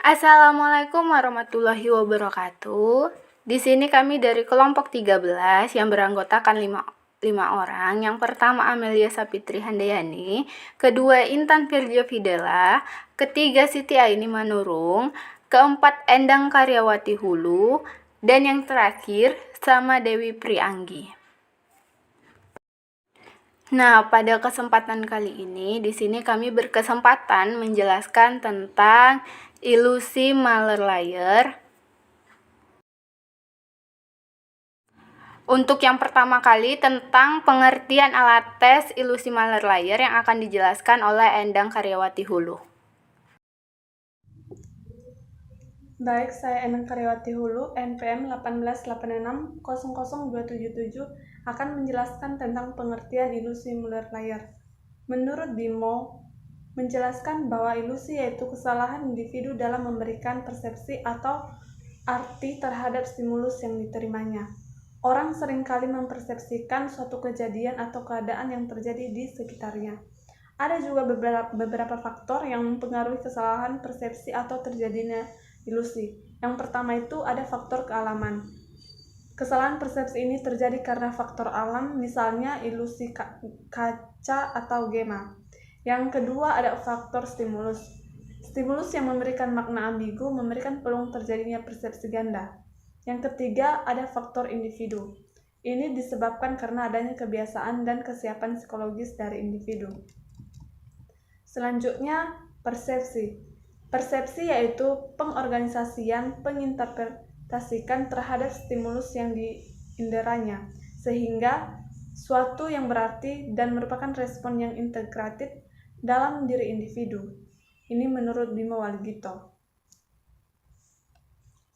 Assalamualaikum warahmatullahi wabarakatuh. Di sini kami dari kelompok 13 yang beranggotakan 5 orang. Yang pertama Amelia Sapitri Handayani, kedua Intan Firjo Fidela, ketiga Siti Aini Manurung, keempat Endang Karyawati Hulu, dan yang terakhir sama Dewi Prianggi. Nah, pada kesempatan kali ini di sini kami berkesempatan menjelaskan tentang ilusi Mahler-Lyer. Untuk yang pertama kali tentang pengertian alat tes ilusi Mahler-Lyer yang akan dijelaskan oleh Endang Karyawati Hulu. Baik, saya Endang Karyawati Hulu, NPM 188600277 akan menjelaskan tentang pengertian ilusi Mahler-Lyer. Menurut Bimo, menjelaskan bahwa ilusi yaitu kesalahan individu dalam memberikan persepsi atau arti terhadap stimulus yang diterimanya. Orang seringkali mempersepsikan suatu kejadian atau keadaan yang terjadi di sekitarnya. Ada juga beberapa faktor yang mempengaruhi kesalahan persepsi atau terjadinya ilusi. Yang pertama itu ada faktor kealaman. Kesalahan persepsi ini terjadi karena faktor alam, misalnya ilusi kaca atau gema. Yang kedua ada faktor stimulus. Stimulus yang memberikan makna ambigu memberikan peluang terjadinya persepsi ganda. Yang ketiga ada faktor individu. Ini disebabkan karena adanya kebiasaan dan kesiapan psikologis dari individu. Selanjutnya, persepsi. Persepsi yaitu pengorganisasian, penginterpretasikan terhadap stimulus yang diinderanya, sehingga suatu yang berarti dan merupakan respon yang integratif dalam diri individu. Ini menurut Bimo Waligito.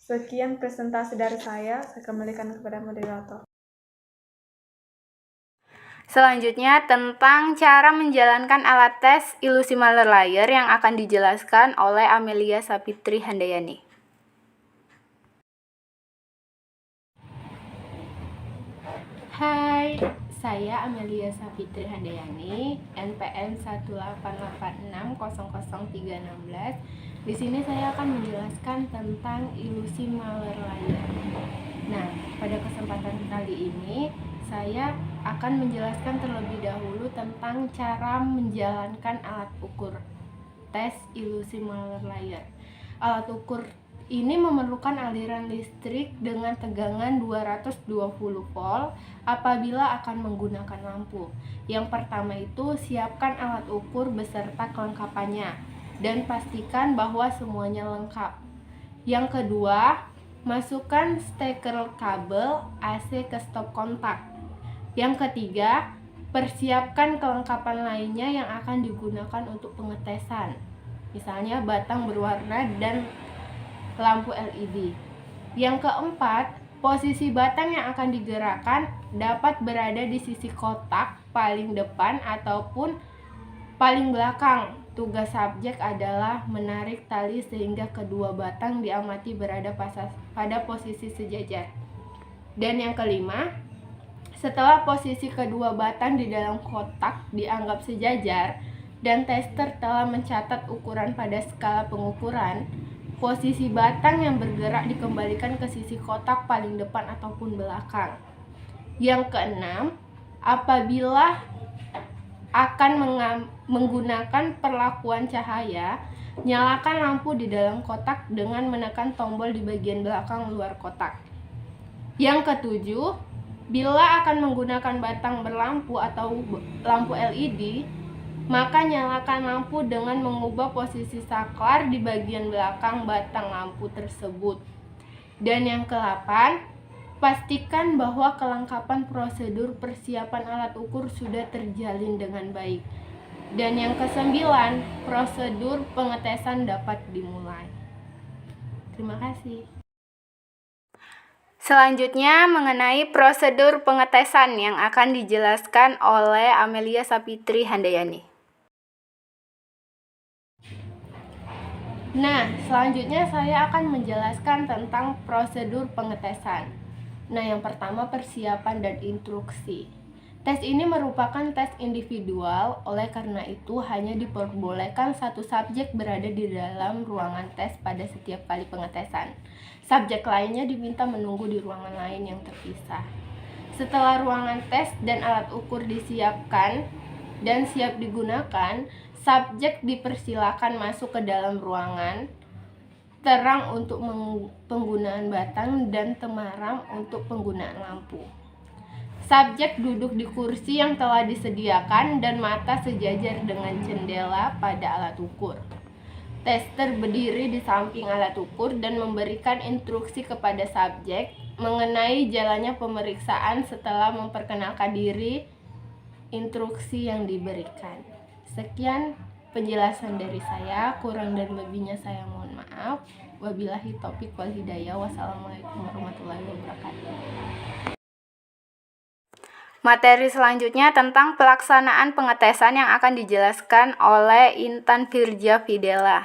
Sekian presentasi dari saya kembalikan kepada moderator. Selanjutnya tentang cara menjalankan alat tes ilusi Mahler-Lyer yang akan dijelaskan oleh Amelia Sapitri Handayani. Hai, saya Amelia Sapitri Handayani, NPM 188600316. Di sini saya akan menjelaskan tentang ilusi Mahler-Lyer. Nah, pada kesempatan kali ini saya akan menjelaskan terlebih dahulu tentang cara menjalankan alat ukur tes ilusi Mahler-Lyer. Alat ukur ini memerlukan aliran listrik dengan tegangan 220 volt apabila akan menggunakan lampu. Yang pertama itu siapkan alat ukur beserta kelengkapannya dan pastikan bahwa semuanya lengkap. Yang kedua, masukkan steker kabel AC ke stop kontak. Yang ketiga, persiapkan kelengkapan lainnya yang akan digunakan untuk pengetesan, misalnya batang berwarna dan lampu LED. Yang keempat, posisi batang yang akan digerakkan dapat berada di sisi kotak paling depan ataupun paling belakang. Tugas subjek adalah menarik tali sehingga kedua batang diamati berada pada posisi sejajar. Dan yang kelima, setelah posisi kedua batang di dalam kotak dianggap sejajar dan tester telah mencatat ukuran pada skala pengukuran, posisi batang yang bergerak dikembalikan ke sisi kotak paling depan ataupun belakang. Yang keenam, apabila akan menggunakan perlakuan cahaya, nyalakan lampu di dalam kotak dengan menekan tombol di bagian belakang luar kotak. Yang ketujuh, bila akan menggunakan batang berlampu atau lampu LED, maka nyalakan lampu dengan mengubah posisi saklar di bagian belakang batang lampu tersebut. Dan yang ke-8, pastikan bahwa kelengkapan prosedur persiapan alat ukur sudah terjalin dengan baik. Dan yang ke-9, prosedur pengetesan dapat dimulai. Terima kasih. Selanjutnya mengenai prosedur pengetesan yang akan dijelaskan oleh Amelia Sapitri Handayani. Nah, selanjutnya saya akan menjelaskan tentang prosedur pengetesan. Nah, yang pertama persiapan dan instruksi. Tes ini merupakan tes individual, oleh karena itu hanya diperbolehkan satu subjek berada di dalam ruangan tes pada setiap kali pengetesan. Subjek lainnya diminta menunggu di ruangan lain yang terpisah. Setelah ruangan tes dan alat ukur disiapkan dan siap digunakan, subjek dipersilakan masuk ke dalam ruangan terang untuk penggunaan batang dan temaram untuk penggunaan lampu. Subjek duduk di kursi yang telah disediakan dan mata sejajar dengan jendela pada alat ukur. Tester berdiri di samping alat ukur dan memberikan instruksi kepada subjek mengenai jalannya pemeriksaan setelah memperkenalkan diri. Instruksi yang diberikan. Sekian penjelasan dari saya, kurang dan lebihnya saya mohon maaf. Wabillahi taufik wal hidayah. Wassalamualaikum warahmatullahi wabarakatuh. Materi selanjutnya tentang pelaksanaan pengetesan yang akan dijelaskan oleh Intan Firja Fidela.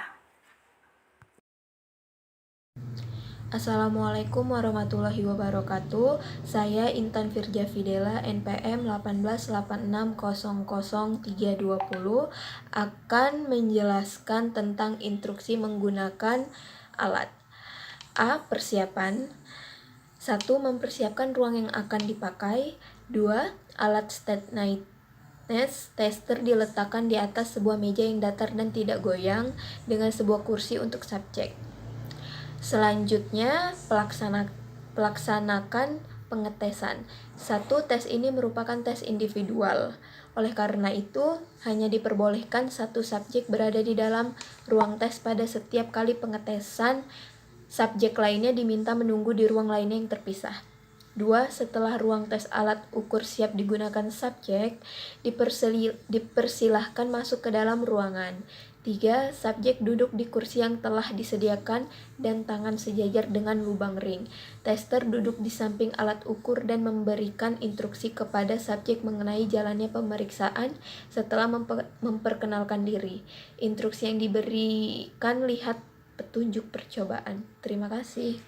Assalamualaikum warahmatullahi wabarakatuh. Saya Intan Firja Fidela, NPM 188600320, akan menjelaskan tentang instruksi menggunakan alat. A. Persiapan. 1. Mempersiapkan ruang yang akan dipakai. 2. Alat steadiness tester diletakkan di atas sebuah meja yang datar dan tidak goyang dengan sebuah kursi untuk subjek. Selanjutnya, pelaksanakan pengetesan. 1. Tes ini merupakan tes individual. Oleh karena itu, hanya diperbolehkan satu subjek berada di dalam ruang tes pada setiap kali pengetesan. Subjek lainnya diminta menunggu di ruang lainnya yang terpisah. 2. Setelah ruang tes alat ukur siap digunakan subjek, dipersilahkan masuk ke dalam ruangan. 3. Subjek duduk di kursi yang telah disediakan dan tangan sejajar dengan lubang ring. Tester duduk di samping alat ukur dan memberikan instruksi kepada subjek mengenai jalannya pemeriksaan setelah memperkenalkan diri. Instruksi yang diberikan lihat petunjuk percobaan. Terima kasih.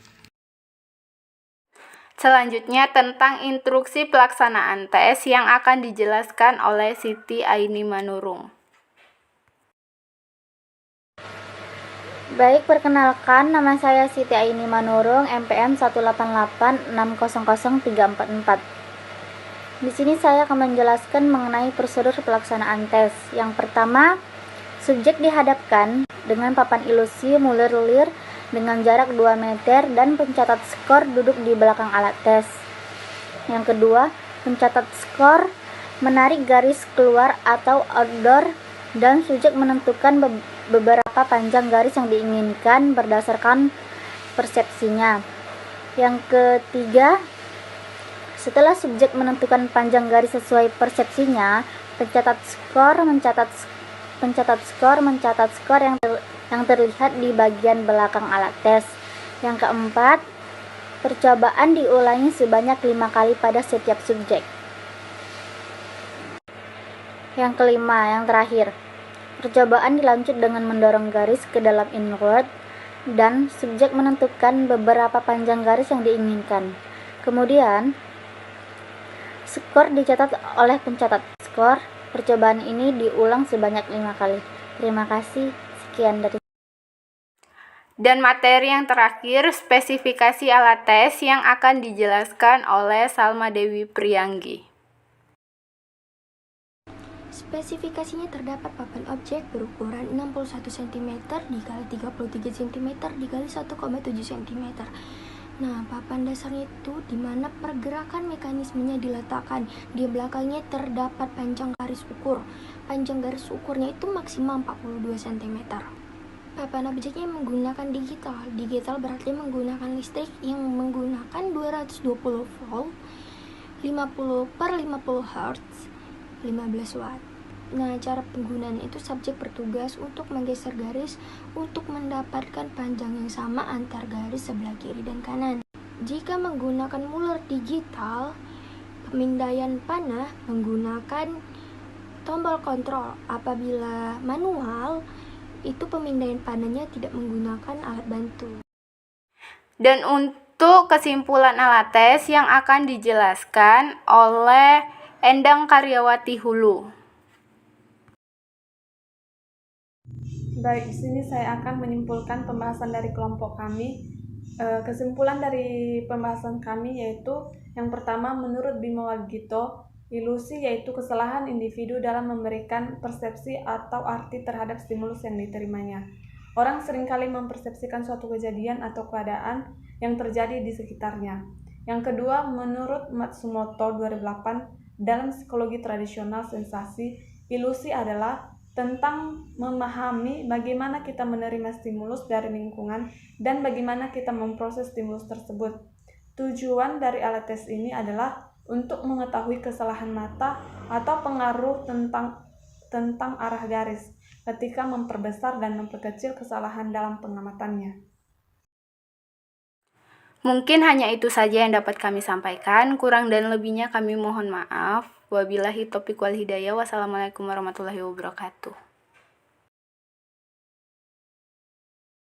Selanjutnya tentang instruksi pelaksanaan tes yang akan dijelaskan oleh Siti Aini Manurung. Baik, perkenalkan, nama saya Siti Aini Manurung, MPM 188600344. Di sini saya akan menjelaskan mengenai prosedur pelaksanaan tes. Yang pertama, subjek dihadapkan dengan papan ilusi Muller-Lyer dengan jarak 2 meter dan pencatat skor duduk di belakang alat tes. Yang kedua, pencatat skor menarik garis keluar atau outdoor dan subjek menentukan beberapa panjang garis yang diinginkan berdasarkan persepsinya. Yang ketiga, setelah subjek menentukan panjang garis sesuai persepsinya, pencatat skor mencatat skor yang terlihat di bagian belakang alat tes. Yang keempat, percobaan diulangi sebanyak 5 kali pada setiap subjek. Yang kelima, yang terakhir, percobaan dilanjut dengan mendorong garis ke dalam inward dan subjek menentukan beberapa panjang garis yang diinginkan. Kemudian, skor dicatat oleh pencatat skor. Percobaan ini diulang sebanyak 5 kali. Terima kasih. Sekian dari Dan materi yang terakhir, spesifikasi alat tes yang akan dijelaskan oleh Salma Dewi Prianggi. Spesifikasinya terdapat papan objek berukuran 61 cm dikali 33 cm dikali 1,7 cm. Nah, papan dasarnya itu di mana pergerakan mekanismenya diletakkan. Di belakangnya terdapat panjang garis ukur. Panjang garis ukurnya itu maksimal 42 cm. Papan objeknya menggunakan digital. Digital berarti menggunakan listrik yang menggunakan 220 volt, 50/50 Hz, 15 watt. Nah, cara penggunaan itu subjek bertugas untuk menggeser garis untuk mendapatkan panjang yang sama antar garis sebelah kiri dan kanan. Jika menggunakan Muller digital, pemindaian panah menggunakan tombol kontrol. Apabila manual, itu pemindaian panahnya tidak menggunakan alat bantu. Dan untuk kesimpulan alat tes yang akan dijelaskan oleh Endang Karyawati Hulu. Baik, di sini saya akan menyimpulkan pembahasan dari kelompok kami. Kesimpulan dari pembahasan kami yaitu yang pertama, menurut Bimo Wagito, ilusi yaitu kesalahan individu dalam memberikan persepsi atau arti terhadap stimulus yang diterimanya. Orang seringkali mempersepsikan suatu kejadian atau keadaan yang terjadi di sekitarnya. Yang kedua, menurut Matsumoto 2008, dalam psikologi tradisional sensasi, ilusi adalah tentang memahami bagaimana kita menerima stimulus dari lingkungan dan bagaimana kita memproses stimulus tersebut. Tujuan dari alat tes ini adalah untuk mengetahui kesalahan mata atau pengaruh tentang arah garis ketika memperbesar dan memperkecil kesalahan dalam pengamatannya. Mungkin hanya itu saja yang dapat kami sampaikan. Kurang dan lebihnya kami mohon maaf. Wabillahi taufiq wal hidayah. Wassalamualaikum warahmatullahi wabarakatuh.